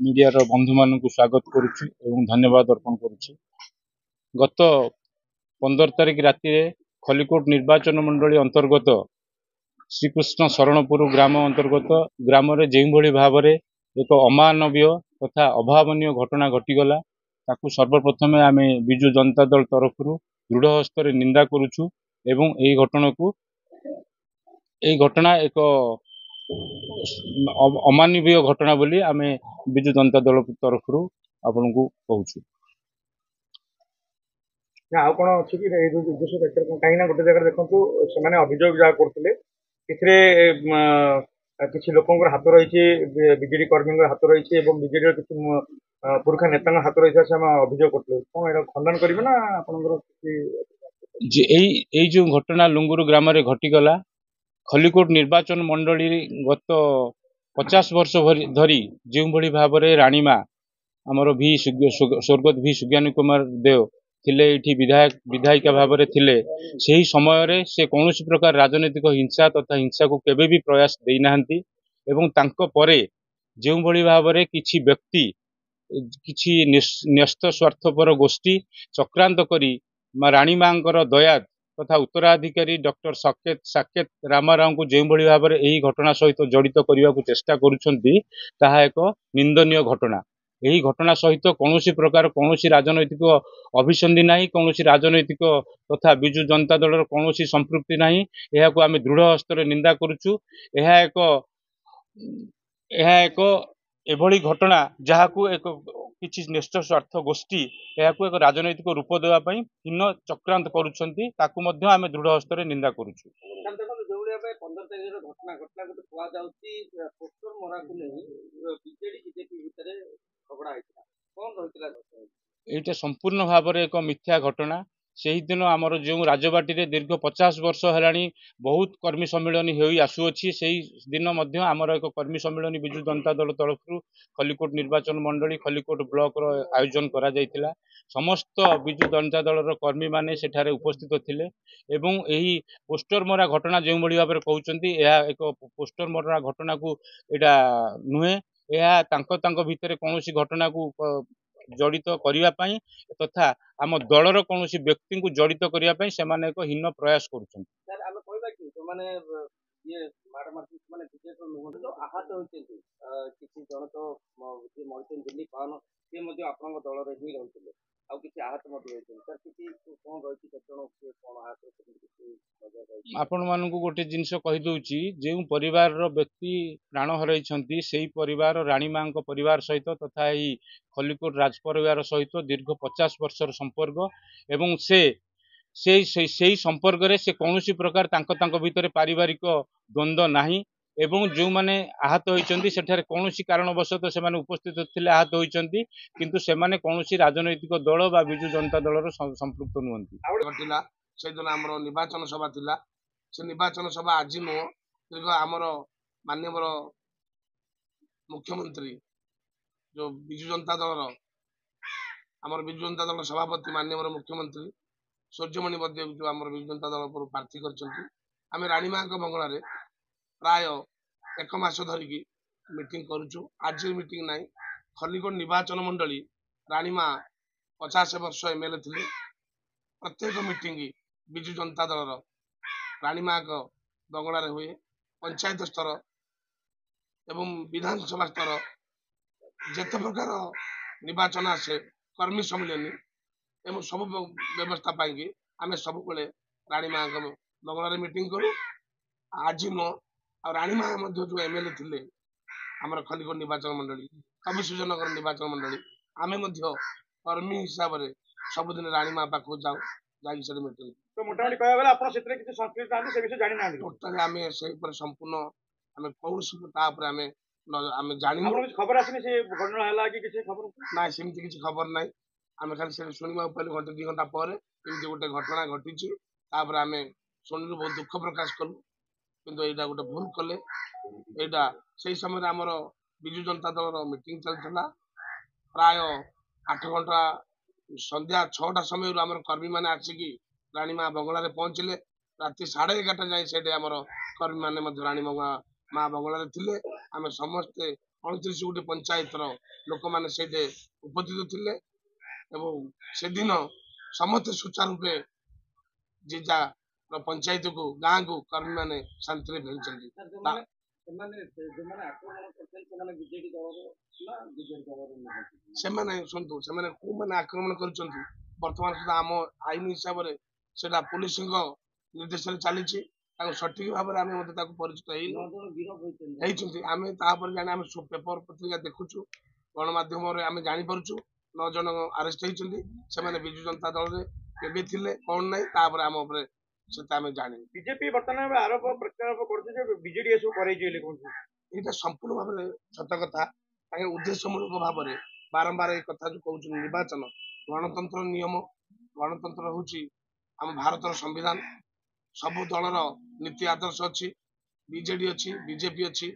Media बंधु मान स्वागत करुच्ची एवं धन्यवाद अर्पण करुच्ची। गत 15 तारिख राति खलिकोट निर्वाचन मंडली अंतर्गत श्रीकृष्ण शरणपुर ग्राम अंतर्गत ग्राम रे जो भाव में एक अमानवीय तथा अभावनीय घटना घटीगला ताकू सर्वप्रथमे आम विजु जनता दल तरफ दृढ़ हस्त निंदा करुचु एवं यही घटना एक अमानवीय घटना बोली आम विजु जनता दल तरफ आपन को कहूँ। कौन अच्छी उद्देश्य कहीं गोटे जगह देखो से अभियोग जहाँ करते किसी लोक हाथ रही बीजेडी कर्मी हाथ रही बीजेडी किसी पुरुखा नेता हाथ रही से अभियोग करते कौन ये खंडन करेंगे ना आपन जो घटना लुंगुरु ग्राम रे घटीगला खलिकोट निर्वाचन मंडली गत 50 वर्ष धरी जो भाव में राणीमा आमर स्वर्गत भी सुज्ञानी कुमार देव थिले इठी विधायिका भाव में थिले सही समय रे से कौन प्रकार राजनीतिक हिंसा तथा हिंसा को केबे भी प्रयास देना एवं तांको परे जो भाव में किछि व्यक्ति किछि न्यस्त स्वार्थपर गोष्ठी चक्रांत करी राणी मां दया तथा उत्तराधिकारी डॉक्टर साकेत रामाराव को जो भाव में यही घटना सहित जड़ित करने को चेष्टा करुछंती ताहा एक निंदनीय घटना। यही घटना सहित कौन प्रकार कौन राजनैतिक अभिसंधि नहीं कौन राजनैतिक तथा विजु जनता दल कौन संपृक्ति नहीं यह को आम दृढ़ हस्त निंदा करुचु। यह एक एभली घटना जहाँ को एक किसी न्यस्त स्वार्थ गोष्ठी यह एक राजनैतिक रूप देवाई हीन चक्रांत करुछंती ताकू मध्य आम दृढ़ हस्त निंदा करुचु। एटा संपूर्ण भाव में एक मिथ्या घटना। से ही दिन आमर जो राजबाटी रे दीर्घ 50 वर्ष है बहुत कर्मी सम्मेलन हो आसुअछि से दिन मध्य आमर एक कर्मी सम्मेलन विजु जनता दल तरफ खलिकोट निर्वाचन मंडली खलिकोट ब्लॉक रो आयोजन करा जायतिला। समस्त विजु जनता दल कर्मी माने सेठारे उपस्थित थिले एवं यही पोस्टर मरा घटना जो भाव में कहउचंती यह एक पोस्टर मरा घटना को एटा नुहे यह तांको भितर कौन घटना को जड़ित करने तथा आम दलर कौन व्यक्ति को जड़ित करने से एक हीन प्रयास कर आपण मानू गोटे जिनस कहीदे जो परिवार व्यक्ति प्राण हरई से परिवार राणी मां परिवार सहित तथा यही खलिकोट राज परिवार सहित दीर्घ 50 वर्षर संपर्क एवं से संपर्क रे से कौन प्रकार तांको भीतर पारिवारिक द्वंद्व नहीं एवं जो माने आहत होइचंती सेठारे कौन कारणवशत से उपस्थित थे आहत होइचंती किंतु से माने कौन राजनैतिक दल बा विजु जनता दलर संपृक्त नुहंती। से दिन आम निर्वाचन सभा थिला से निर्वाचन सभा आज नुह दीर्घ आमर माननीय मुख्यमंत्री जो विजु जनता दल आमर विजु जनता दल सभापति माननीय मुख्यमंत्री सूर्यमणि बद्य जो आम विजु जनता दल पर प्रार्थी कर राणी मां बंगला प्राय 1 मास धरिकी मीटिंग करुचु। आज मीटिंग नाई खलिकोट निर्वाचन मंडली राणी मां 50 वर्ष एमएलए थे प्रत्येक मीटिंग विजु जनता दल राणी मां बंगला हुए पंचायत स्तर एवं विधानसभा स्तर जिते प्रकार निर्वाचन आसे कर्मी सम्मिलन एवं सब व्यवस्था पाई आम सब राणी मां बंगला मीटिंग करूँ। आज नो राणी मां जो एमएलए थे आम खलिकोट निर्वाचन मंडली कवि सूर्यनगर निर्वाचन मंडली आम कर्मी हिसाब से सबुदिन राणी मां पाख जाऊ जाकि मीटिंग तो मोटामोटी कह गला आपण सेतरे किछि संस्कृत नांदी से विषय जानि नांदी टोटली आम से संपूर्ण आम कौन आम जानी खबर आसनी से घटना है कि किसी खबर ना सेमती किसी खबर ना आम खाली से शुणा घंटे 2 घंटा पर गोटे घटना घटी आम शुणु बहुत दुख प्रकाश कलु किंतु यहाँ गोटे भूल कले यहाँ से समय आमर विजु जनता दल मीटिंग चलता प्राय 8 घंटा संध्या 6टा समय आम कर्मी मैंने आसिकी राणी मां बंगला पहुँचले राति 11:30 जाए से आमर कर्मी मैंने राणी मां बंगला थे आम समस्ते 29 ଗୋଟି ପଞ୍ଚାୟତର ଲୋକମାନେ ସେଇଠି ଉପସ୍ଥିତ ଥିଲେ ଏବଂ ସେଦିନ ସମସ୍ତେ ସୁଚାରୁରୂପେ ଯିଏ ପଞ୍ଚାୟତକୁ ଗାଁକୁ କର୍ମୀମାନେ ଶାନ୍ତିରେ ଫେରିଛନ୍ତି। ସେମାନେ ଶୁଣନ୍ତୁ ସେମାନେ କୋଉମାନେ ଆକ୍ରମଣ କରିଛନ୍ତି ବର୍ତ୍ତମାନ ସୁଦ୍ଧା ଆମ ଆଇନ ହିସାବରେ ସେଟା ପୁଲିସଙ୍କ ନିର୍ଦ୍ଦେଶରେ ଚାଲିଛି। ତାକୁ ସଠିକ ଭାବରେ ଆମେ ମଧ୍ୟ ତାକୁ ପରିଚିତ ହେଇଛନ୍ତି। ଆମେ ତାପରେ ଜାଣି ଆମେ ପେପର ପତ୍ରିକା ଦେଖୁଛୁ, ଗଣମାଧ୍ୟମରେ ଆମେ ଜାଣିପାରୁଛୁ 9 ଜଣ ଆରେଷ୍ଟ ହେଇଛନ୍ତି। ସେମାନେ ବିଜୁ ଜନତା ଦଳରେ କେବେ ଥିଲେ କଣ ନାହିଁ ତାପରେ ଆମ ଉପରେ ସେଟା ଆମେ ଜାଣିବୁ। ବିଜେପି ବର୍ତ୍ତମାନ ଆରୋପ ପ୍ରତ୍ୟାରୋପ କରୁଛି ଯେ ବିଜେଡି ଏସବୁ କରେଇଛି ବୋଲି କହୁଛି। ଏଇଟା ସମ୍ପୂର୍ଣ୍ଣ ଭାବରେ ସତ କଥା। ତାଙ୍କେ ଉଦ୍ଦେଶ୍ୟମୂଳକ ଭାବରେ ବାରମ୍ବାର ଏଇ କଥା ଯୋଉ କହୁଛନ୍ତି ନିର୍ବାଚନ ଗଣତନ୍ତ୍ର ନିୟମ, ଗଣତନ୍ତ୍ର ହଉଛି ଆମ ଭାରତର ସମ୍ବିଧାନ। ସବୁ ଦଳର ନୀତି ଆଦର୍ଶ ଅଛି। ବିଜେଡି ଅଛି, ବିଜେପି ଅଛି,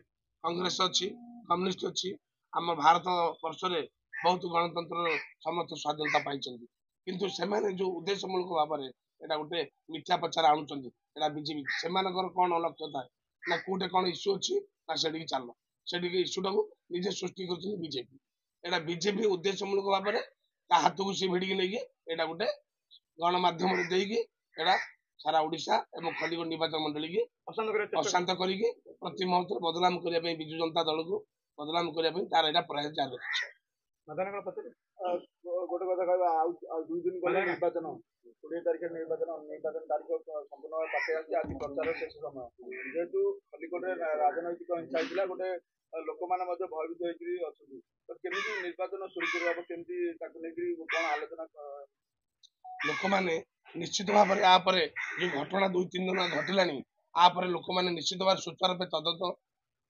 କଂଗ୍ରେସ ଅଛି, କମ୍ୟୁନିଷ୍ଟ ଅଛି। ଆମ ଭାରତ ବର୍ଷରେ ବହୁତ ଗଣତନ୍ତ୍ରର ସମସ୍ତ ସ୍ୱାଧୀନତା ପାଇଛନ୍ତି। କିନ୍ତୁ ସେମାନେ ଯୋଉ ଉଦ୍ଦେଶ୍ୟମୂଳକ ଭାବରେ ଏଇଟା ଗୋଟେ ମିଥ୍ୟା ପ୍ରଚାର ଆଣୁଛନ୍ତି, ଏଇଟା ବିଜେପି ସେମାନଙ୍କର କଣ ଲକ୍ଷ୍ୟ ଥାଏ ନା କୋଉଠି କଣ ଇସ୍ୟୁ ଅଛି ନା ସେଠିକି ଚାଲ, ସେଠିକି ଇସ୍ୟୁଟାକୁ ନିଜେ ସୃଷ୍ଟି କରୁଛନ୍ତି ବିଜେପି। ଏଇଟା ବିଜେପି ଉଦ୍ଦେଶ୍ୟମୂଳକ ଭାବରେ ତା ହାତକୁ ସେ ଭିଡ଼ିକି ନେଇକି ଏଇଟା ଗୋଟେ ଗଣମାଧ୍ୟମରେ ଦେଇକି ଏଇଟା ସାରା ଓଡ଼ିଶା ଏବଂ ଖଲିକୋଟ ନିର୍ବାଚନ ମଣ୍ଡଳୀକି ଅଶାନ୍ତ କରିକି ପ୍ରତି ମୁହୂର୍ତ୍ତରେ ବଦନାମ କରିବା ପାଇଁ ବିଜୁ ଜନତା ଦଳକୁ ବଦନାମ କରିବା ପାଇଁ ତାର ଏଇଟା ପ୍ରୟାସ ଜାରି ରଖିଛି। ଗୋଟେ କଥା କହିବା, ଆଉ 2 ଦିନ ଗଲେ ନିର୍ବାଚନ, 20 ତାରିଖ ନିର୍ବାଚନ ତାରିଖ ସମ୍ପୂର୍ଣ୍ଣ ଭାବେ ପାଖେଇ ଆସିଛି। ଆଜି ପ୍ରଚାର ଶେଷ ସମୟ। ଯେହେତୁ ଖଲିକୋଟରେ ରାଜନୈତିକ ହିଂସା ହେଇଥିଲା, ଗୋଟେ ଲୋକମାନେ ମଧ୍ୟ ଭୟଭୀତ ହେଇକରି ଅଛନ୍ତି, ତ କେମିତି ନିର୍ବାଚନ ସୁରୁଖୁରୁ ହବ, କେମିତି ତାକୁ ନେଇକରି କଣ ଆଲୋଚନା? ଲୋକମାନେ ନିଶ୍ଚିତ ଭାବରେ ଆ ପରେ ଯୋଉ ଘଟଣା 2-3 ଦିନ ଘଟିଲାଣି, ଆ ପରେ ଲୋକମାନେ ନିଶ୍ଚିତ ଭାବରେ ସୁଚାରୁ ରୂପେ ତଦନ୍ତ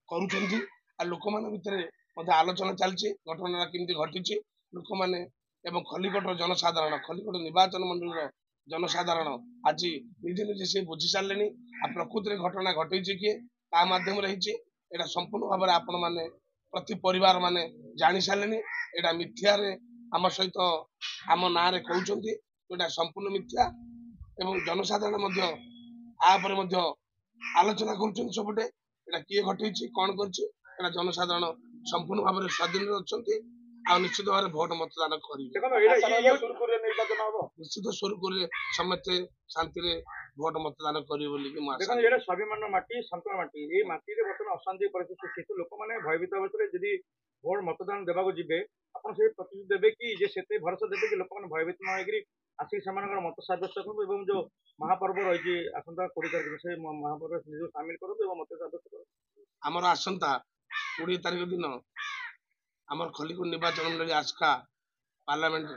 କରୁଛନ୍ତି। ଆଉ ଲୋକମାନଙ୍କ ଭିତରେ ମଧ୍ୟ ଆଲୋଚନା ଚାଲିଛି ଘଟଣାଟା କେମିତି ଘଟିଛି। ଲୋକମାନେ ଏବଂ ଖଲିକୋଟର ଜନସାଧାରଣ, ଖଲିକୋଟ ନିର୍ବାଚନ ମଣ୍ଡଳୀର ଜନସାଧାରଣ ଆଜି ନିଜେ ନିଜେ ସେ ବୁଝି ସାରିଲେଣି ଆଉ ପ୍ରକୃତିରେ ଘଟଣା ଘଟେଇଛି କିଏ, ତା ମାଧ୍ୟମରେ ହେଇଛି। ଏଇଟା ସମ୍ପୂର୍ଣ୍ଣ ଭାବରେ ଆପଣ ମାନେ ପ୍ରତି ପରିବାର ମାନେ ଜାଣି ସାରିଲେଣି। ଏଇଟା ମିଥ୍ୟାରେ ଆମ ସହିତ ଆମ ନାଁରେ କହୁଛନ୍ତି, ଏଇଟା ସମ୍ପୂର୍ଣ୍ଣ ମିଥ୍ୟା ଏବଂ ଜନସାଧାରଣ ମଧ୍ୟ ଆ ଉପରେ ମଧ୍ୟ ଆଲୋଚନା କରୁଛନ୍ତି ସବୁଟେ। ଏଇଟା କିଏ ଘଟେଇଛି କଣ କରିଛି, ଏଇଟା ଜନସାଧାରଣ ସମ୍ପୂର୍ଣ୍ଣ ଭାବରେ ସ୍ୱାଧୀନରେ ଅଛନ୍ତି ଆଉ ନିଶ୍ଚିତ ଭାବରେ ଭୋଟ ମତଦାନ କରିବେ। ନିର୍ବାଚନ ହବ ନିଶ୍ଚିତ ସୁରୁଖୁରୁରେ ସମସ୍ତେ ଶାନ୍ତିରେ ଭୋଟ ମତଦାନ କରିବେ ବୋଲି ମୁଁ ଆଶା। ଦେଖନ୍ତୁ, ଏଇଟା ସ୍ୱାଭିମାନର ମାଟି, ସନ୍ତୁଳ ମାଟି। ଏଇ ମାଟିରେ ବର୍ତ୍ତମାନ ଅଶାନ୍ତି ପରିସ୍ଥିତି ସୃଷ୍ଟି, ଲୋକମାନେ ଭୟଭୀତ ଅବସ୍ଥାରେ ଯଦି ଭୋଟ ମତଦାନ ଦେବାକୁ ଯିବେ, ଆପଣ ସେ ପ୍ରତିଶ୍ରୁତି ଦେବେ କି ଯେ ସେତେ ଭରସା ଦେବେ କି ଲୋକମାନେ ଭୟଭୀତ ନ ହେଇକିରି ଆସିକି ସେମାନଙ୍କର ମତ ସାବ୍ୟସ୍ତ କରନ୍ତୁ ଏବଂ ଯୋଉ ମହାପର୍ବ ରହିଛି ଆସନ୍ତା 20 ତାରିଖ ସେ ମହାପର୍ବରେ ନିଜକୁ ସାମିଲ କରନ୍ତୁ ଏବଂ ମତ ସାବ୍ୟସ୍ତ କରନ୍ତୁ। ଆମର ଆସନ୍ତା 20 ତାରିଖ ଦିନ ଆମର ଖଲିକୋଟ ନିର୍ବାଚନ ମଣ୍ଡଳୀ ଆସ୍କା ପାର୍ଲାମେଣ୍ଟ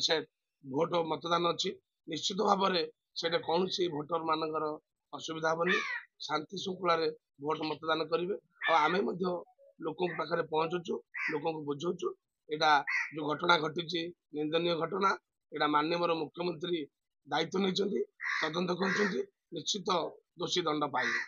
ସେଟ୍ ଭୋଟ ମତଦାନ ଅଛି। ନିଶ୍ଚିତ ଭାବରେ ସେଇଟା କୌଣସି ଭୋଟର ମାନଙ୍କର ଅସୁବିଧା ହବନି, ଶାନ୍ତି ଶୃଙ୍ଖଳାରେ ଭୋଟ ମତଦାନ କରିବେ। ଆଉ ଆମେ ମଧ୍ୟ ଲୋକଙ୍କ ପାଖରେ ପହଞ୍ଚୁଛୁ, ଲୋକଙ୍କୁ ବୁଝଉଛୁ। ଏଇଟା ଯୋଉ ଘଟଣା ଘଟିଛି ନିନ୍ଦନୀୟ ଘଟଣା, ଏଇଟା ମାନ୍ୟବର ମୁଖ୍ୟମନ୍ତ୍ରୀ ଦାୟିତ୍ୱ ନେଇଛନ୍ତି, ତଦନ୍ତ କରୁଛନ୍ତି, ନିଶ୍ଚିତ ଦୋଷୀ ଦଣ୍ଡ ପାଇବେ।